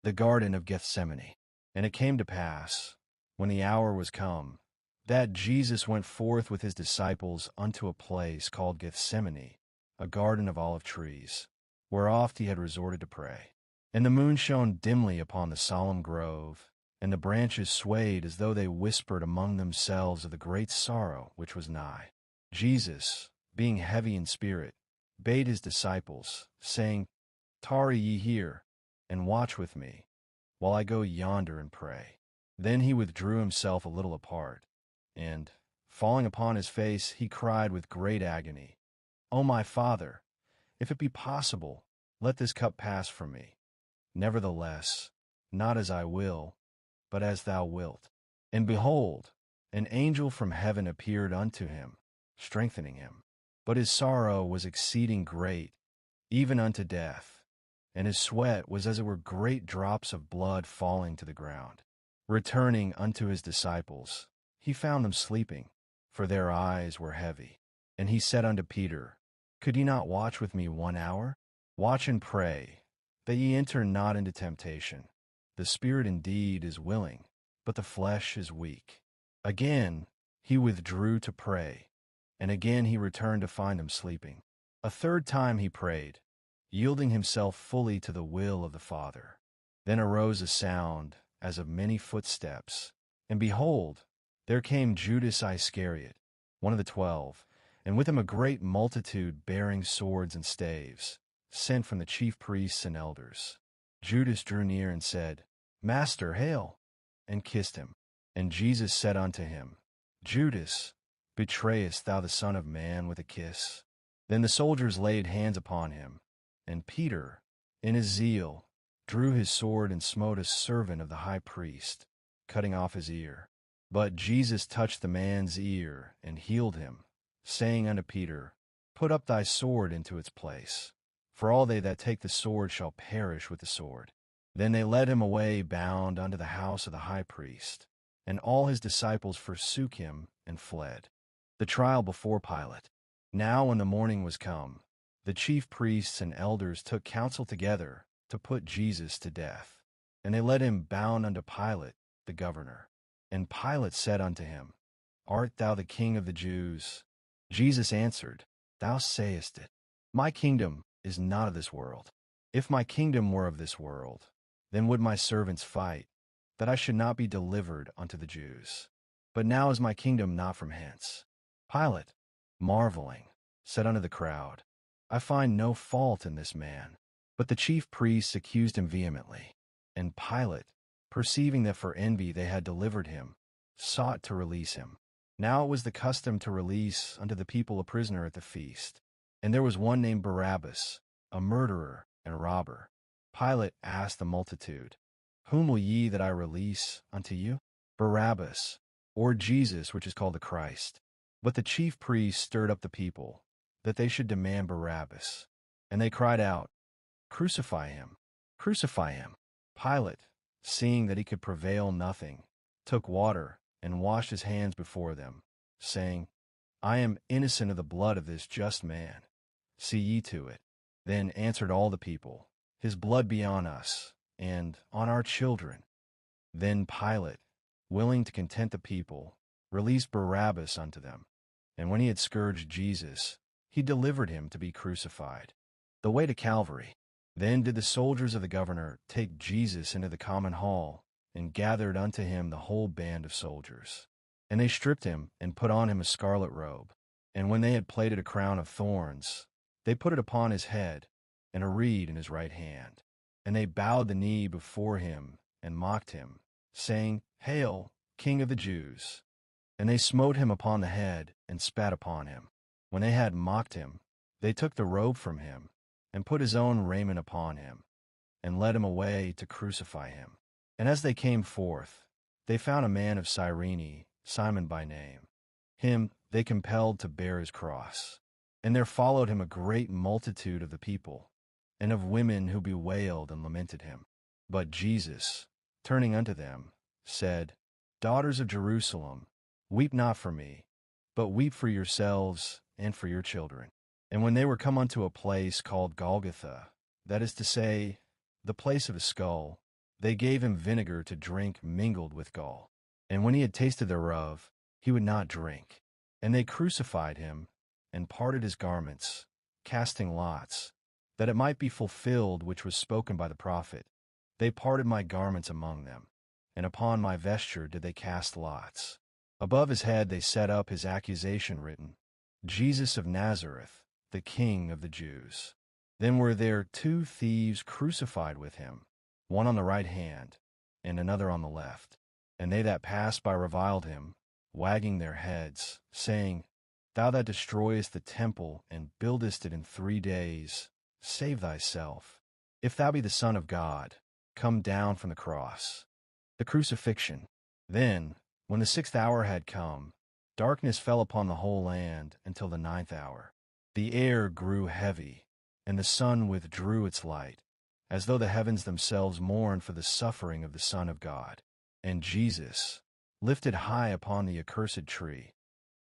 the Garden of Gethsemane. And it came to pass, when the hour was come, that Jesus went forth with his disciples unto a place called Gethsemane, a garden of olive trees, where oft he had resorted to pray. And the moon shone dimly upon the solemn grove, and the branches swayed as though they whispered among themselves of the great sorrow which was nigh. Jesus, being heavy in spirit, bade his disciples, saying, Tarry ye here, and watch with me, while I go yonder and pray. Then he withdrew himself a little apart, and, falling upon his face, he cried with great agony, O my Father, if it be possible, let this cup pass from me. Nevertheless, not as I will, but as thou wilt. And behold, an angel from heaven appeared unto him, strengthening him. But his sorrow was exceeding great, even unto death, and his sweat was as it were great drops of blood falling to the ground. Returning unto his disciples, he found them sleeping, for their eyes were heavy. And he said unto Peter, Could ye not watch with me 1 hour? Watch and pray, that ye enter not into temptation. The spirit indeed is willing, but the flesh is weak. Again he withdrew to pray, and again he returned to find them sleeping. A third time he prayed, yielding himself fully to the will of the Father. Then arose a sound as of many footsteps, and behold, there came Judas Iscariot, one of the 12, and with him a great multitude bearing swords and staves, sent from the chief priests and elders. Judas drew near and said, Master, hail, and kissed him. And Jesus said unto him, Judas, betrayest thou the Son of Man with a kiss? Then the soldiers laid hands upon him, and Peter, in his zeal, drew his sword and smote a servant of the high priest, cutting off his ear. But Jesus touched the man's ear and healed him, saying unto Peter, Put up thy sword into its place, for all they that take the sword shall perish with the sword. Then they led him away bound unto the house of the high priest, and all his disciples forsook him and fled. The trial before Pilate. Now when the morning was come, the chief priests and elders took counsel together to put Jesus to death. And they led him bound unto Pilate, the governor. And Pilate said unto him, Art thou the king of the Jews? Jesus answered, Thou sayest it. My kingdom is not of this world. If my kingdom were of this world, then would my servants fight, that I should not be delivered unto the Jews. But now is my kingdom not from hence. Pilate, marveling, said unto the crowd, I find no fault in this man. But the chief priests accused him vehemently. And Pilate, perceiving that for envy they had delivered him, sought to release him. Now it was the custom to release unto the people a prisoner at the feast. And there was one named Barabbas, a murderer and robber. Pilate asked the multitude, Whom will ye that I release unto you? Barabbas, or Jesus, which is called the Christ? But the chief priests stirred up the people, that they should demand Barabbas. And they cried out, Crucify him! Crucify him! Pilate, seeing that he could prevail nothing, took water and washed his hands before them, saying, I am innocent of the blood of this just man. See ye to it. Then answered all the people, His blood be on us, and on our children. Then Pilate, willing to content the people, released Barabbas unto them. And when he had scourged Jesus, he delivered him to be crucified. The way to Calvary. Then did the soldiers of the governor take Jesus into the common hall, and gathered unto him the whole band of soldiers. And they stripped him, and put on him a scarlet robe. And when they had plaited a crown of thorns, they put it upon his head, and a reed in his right hand. And they bowed the knee before him, and mocked him, saying, Hail, King of the Jews! And they smote him upon the head, and spat upon him. When they had mocked him, they took the robe from him, and put his own raiment upon him, and led him away to crucify him. And as they came forth, they found a man of Cyrene, Simon by name. Him they compelled to bear his cross. And there followed him a great multitude of the people, and of women who bewailed and lamented him. But Jesus, turning unto them, said, Daughters of Jerusalem, weep not for me, but weep for yourselves and for your children. And when they were come unto a place called Golgotha, that is to say, the place of a skull, They gave him vinegar to drink mingled with gall. And when he had tasted thereof, he would not drink. And they crucified him, and parted his garments, casting lots, that it might be fulfilled which was spoken by the prophet. They parted my garments among them, and upon my vesture did they cast lots. Above his head they set up his accusation written, Jesus of Nazareth, the King of the Jews. Then were there 2 thieves crucified with him, one on the right hand, and another on the left. And they that passed by reviled him, wagging their heads, saying, Thou that destroyest the temple and buildest it in 3 days, save thyself. If thou be the Son of God, come down from the cross. The crucifixion. Then, when the 6th hour had come, darkness fell upon the whole land until the 9th hour. The air grew heavy, and the sun withdrew its light, as though the heavens themselves mourned for the suffering of the Son of God. And Jesus, lifted high upon the accursed tree,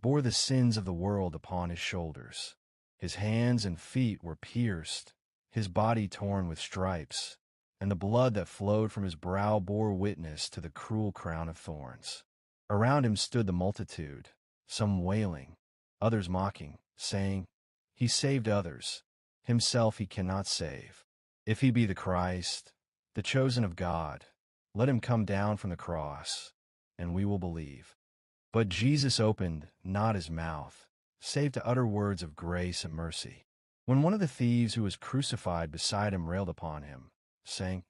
bore the sins of the world upon his shoulders. His hands and feet were pierced, his body torn with stripes, and the blood that flowed from his brow bore witness to the cruel crown of thorns. Around him stood the multitude, some wailing, others mocking, saying, He saved others, himself he cannot save. If he be the Christ, the chosen of God, let him come down from the cross, and we will believe. But Jesus opened not his mouth, save to utter words of grace and mercy. When one of the thieves who was crucified beside him railed upon him, saying,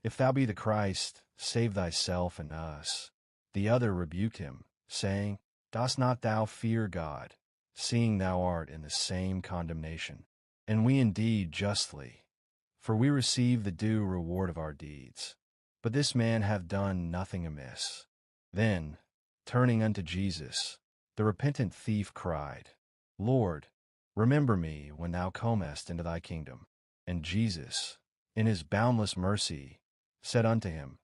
If thou be the Christ, save thyself and us. The other rebuked him, saying, Dost not thou fear God, seeing thou art in the same condemnation? And we indeed justly, for we receive the due reward of our deeds. But this man hath done nothing amiss. Then, turning unto Jesus, the repentant thief cried, Lord, remember me when thou comest into thy kingdom. And Jesus, in his boundless mercy, said unto him,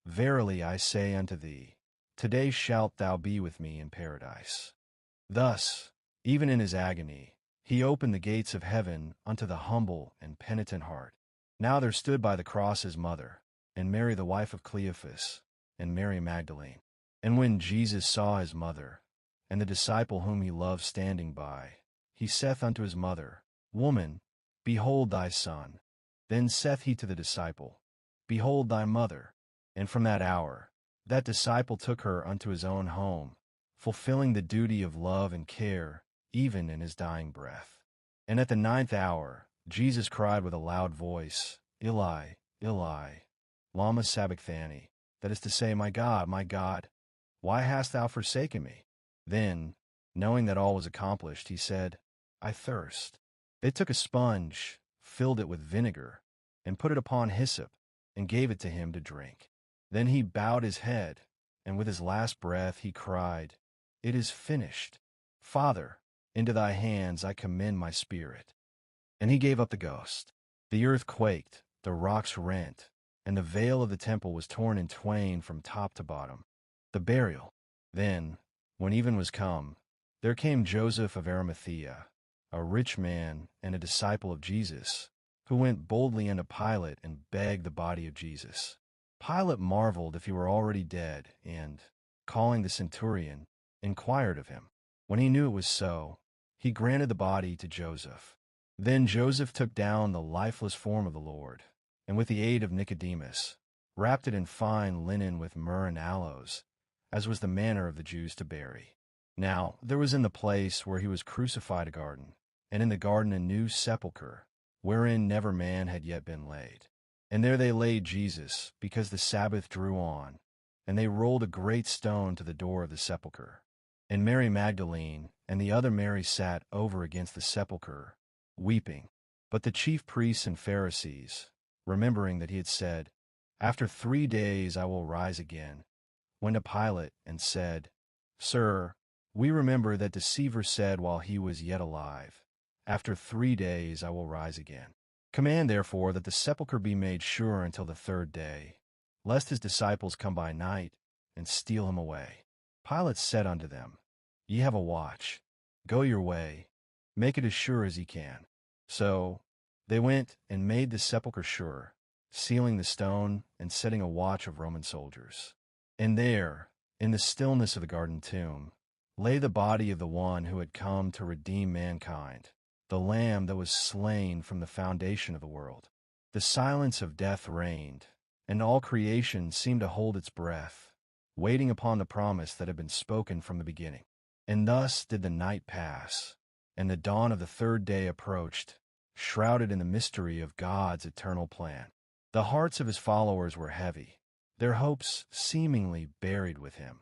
Verily I say unto thee, today shalt thou be with me in paradise. Thus, even in his agony, he opened the gates of heaven unto the humble and penitent heart. Now there stood by the cross his mother, and Mary the wife of Cleophas, and Mary Magdalene. And when Jesus saw his mother, and the disciple whom he loved standing by, he saith unto his mother, Woman, behold thy son. Then saith he to the disciple, Behold thy mother. And from that hour, that disciple took her unto his own home, fulfilling the duty of love and care, even in his dying breath. And at the 9th hour, Jesus cried with a loud voice, Eli, Eli, lama sabachthani, that is to say, my God, why hast thou forsaken me? Then, knowing that all was accomplished, he said, I thirst. They took a sponge, filled it with vinegar, and put it upon hyssop, and gave it to him to drink. Then he bowed his head, and with his last breath he cried, It is finished. Father, into thy hands I commend my spirit. And he gave up the ghost. The earth quaked, the rocks rent, and the veil of the temple was torn in twain from top to bottom. The burial. Then, when even was come, there came Joseph of Arimathea, a rich man and a disciple of Jesus, who went boldly unto Pilate and begged the body of Jesus. Pilate marveled if he were already dead, and, calling the centurion, inquired of him. When he knew it was so, he granted the body to Joseph. Then Joseph took down the lifeless form of the Lord, and with the aid of Nicodemus, wrapped it in fine linen with myrrh and aloes, as was the manner of the Jews to bury. Now there was in the place where he was crucified a garden, and in the garden a new sepulchre, wherein never man had yet been laid. And there they laid Jesus, because the Sabbath drew on, and they rolled a great stone to the door of the sepulchre. And Mary Magdalene and the other Mary sat over against the sepulchre, weeping. But the chief priests and Pharisees, remembering that he had said, After 3 days I will rise again, went to Pilate and said, Sir, we remember that deceiver said while he was yet alive, After 3 days I will rise again. Command therefore that the sepulchre be made sure until the 3rd day, lest his disciples come by night and steal him away. Pilate said unto them, Ye have a watch. Go your way, make it as sure as ye can. So they went and made the sepulchre sure, sealing the stone and setting a watch of Roman soldiers. And there, in the stillness of the garden tomb, lay the body of the one who had come to redeem mankind, the Lamb that was slain from the foundation of the world. The silence of death reigned, and all creation seemed to hold its breath, waiting upon the promise that had been spoken from the beginning. And thus did the night pass, and the dawn of the third day approached, shrouded in the mystery of God's eternal plan. The hearts of his followers were heavy, their hopes seemingly buried with him.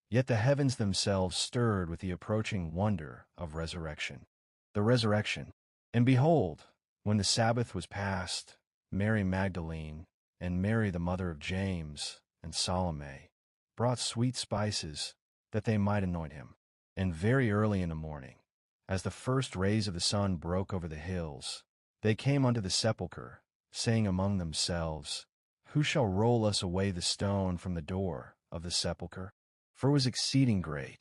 Yet the heavens themselves stirred with the approaching wonder of resurrection. The resurrection. And behold, when the Sabbath was past, Mary Magdalene and Mary the mother of James and Salome brought sweet spices that they might anoint him. And very early in the morning, as the first rays of the sun broke over the hills, they came unto the sepulchre, saying among themselves, Who shall roll us away the stone from the door of the sepulchre? For it was exceeding great.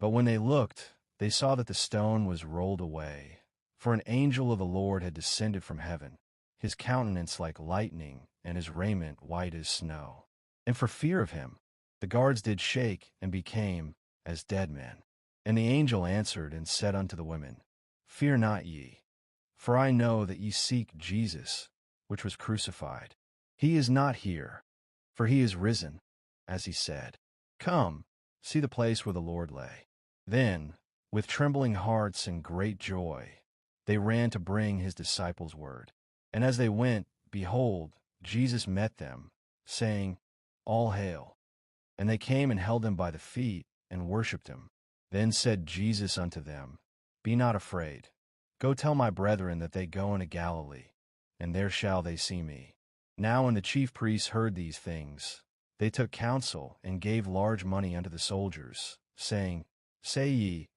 But when they looked, they saw that the stone was rolled away. For an angel of the Lord had descended from heaven, his countenance like lightning, and his raiment white as snow. And for fear of him, the guards did shake and became as dead men. And the angel answered and said unto the women, Fear not ye, for I know that ye seek Jesus, which was crucified. He is not here, for he is risen, as he said. Come, see the place where the Lord lay. Then, with trembling hearts and great joy, they ran to bring his disciples word. And as they went, behold, Jesus met them, saying, All hail. And they came and held him by the feet, and worshipped him. Then said Jesus unto them, Be not afraid. Go tell my brethren that they go into Galilee, and there shall they see me. Now when the chief priests heard these things, they took counsel, and gave large money unto the soldiers, saying, Say ye,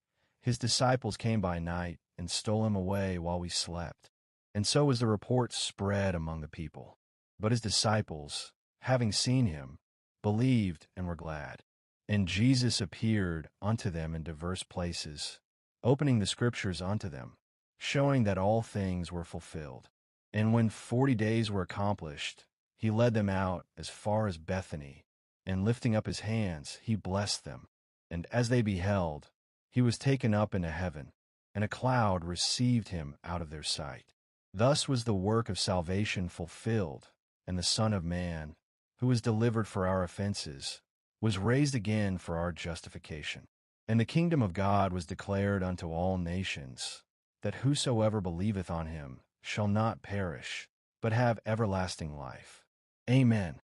his disciples came by night, and stole him away while we slept. And so was the report spread among the people. But his disciples, having seen him, believed and were glad. And Jesus appeared unto them in divers places, opening the scriptures unto them, showing that all things were fulfilled. And when 40 days were accomplished, he led them out as far as Bethany, and lifting up his hands, he blessed them. And as they beheld, he was taken up into heaven, and a cloud received him out of their sight. Thus was the work of salvation fulfilled, and the Son of Man, who was delivered for our offenses, was raised again for our justification. And the kingdom of God was declared unto all nations, that whosoever believeth on him shall not perish, but have everlasting life. Amen.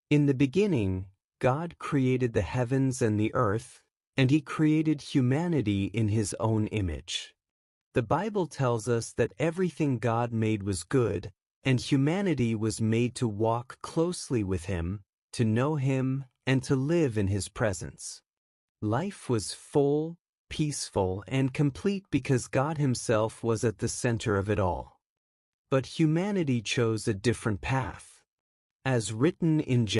In the beginning, God created the heavens and the earth, and he created humanity in his own image. The Bible tells us that everything God made was good, and humanity was made to walk closely with him, to know him, and to live in his presence. Life was full, peaceful, and complete because God himself was at the center of it all. But humanity chose a different path. As written in